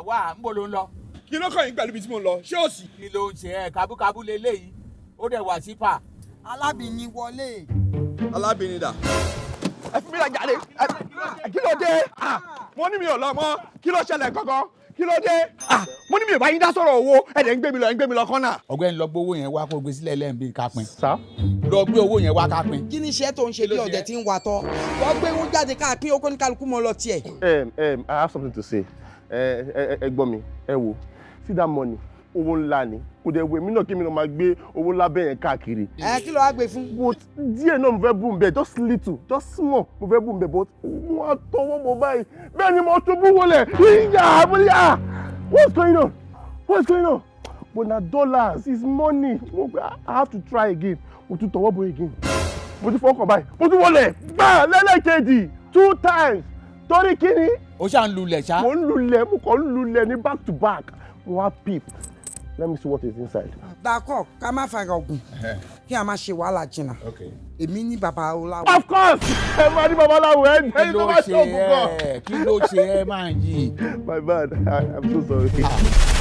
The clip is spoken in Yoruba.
wá ń bọ̀ ló ń lọ. Kí ló kàn yín pẹ̀lú ibi tí mo ń lọ? Ṣé o sì? Kí ló ń ṣe ẹ kábúkábú leléyìí? Ó dẹ̀ wá sípà. Alábìnrin wọlé. Alábìnrin dà. Ẹ fi mí lọ jáde. Kí ló dé? Mo ní mi ò lọ mọ́. Kí ló ṣẹlẹ̀ gangan? Kí ló dé? Mo ní mi ò bá yín dá sọ̀rọ̀ owó. Ẹ̀dẹ̀ ń gbé mi lọ kọ́nà. Ọ̀gbẹ́ni lọ gbé owó yẹn wá kó gbé sílẹ̀ lẹ́ẹ̀mbí ká pín. Sá. Lọ gbé owó yẹn wá ká pín. Kí ni iṣẹ́ tó ń ṣe bí ọ̀dẹ̀ tí ń wà tọ́? Wọ́n gbé owó jáde káàkiri okó ní kálukú mọ́ lọ tiẹ̀. I have something to say. Ẹ̀gbọ́n mi, ẹ wo, see that money, owó ńlá ni. Kò dẹ̀ wé mí náà kí mi náà máa gbé owó lábẹ́ yẹn káàkiri. Kí ló wá gbé fún? But díẹ̀ náà mo fẹ́ bù ń bẹ̀, just little, just small, mo fẹ́ bù ń bẹ̀, but mo á tọwọ́ bọ̀ báyìí. Bẹ́ẹ̀ ni mo tún bú wọlé. Ìyá àbúlíà, what's going on? What's going on? But na dollars, it's money. I have to try again. Mo tún tọwọ́ bọ̀ again. Mo tún fọkàn báyìí. Mo tún wọlé. Gbà lẹ́lẹ́kejì 2 times. Torí kí ni? Ó ṣà ń lulẹ̀ ṣá. Mo ń lulẹ̀, mo kàn ń lulẹ̀ ní back to back. Mo wá peep. Let me see what is inside. Dàkọ̀ ká má fara ogun kí a má ṣe wàhálà jìnnà. Èmi ní bàbá Ọláwọ̀. Of course! Ẹ máa ní babaláwo ẹ ní ẹni tó bá ṣe ògùn kan. Kí ló ṣe ẹ máa yí? My bad, I'm so sorry.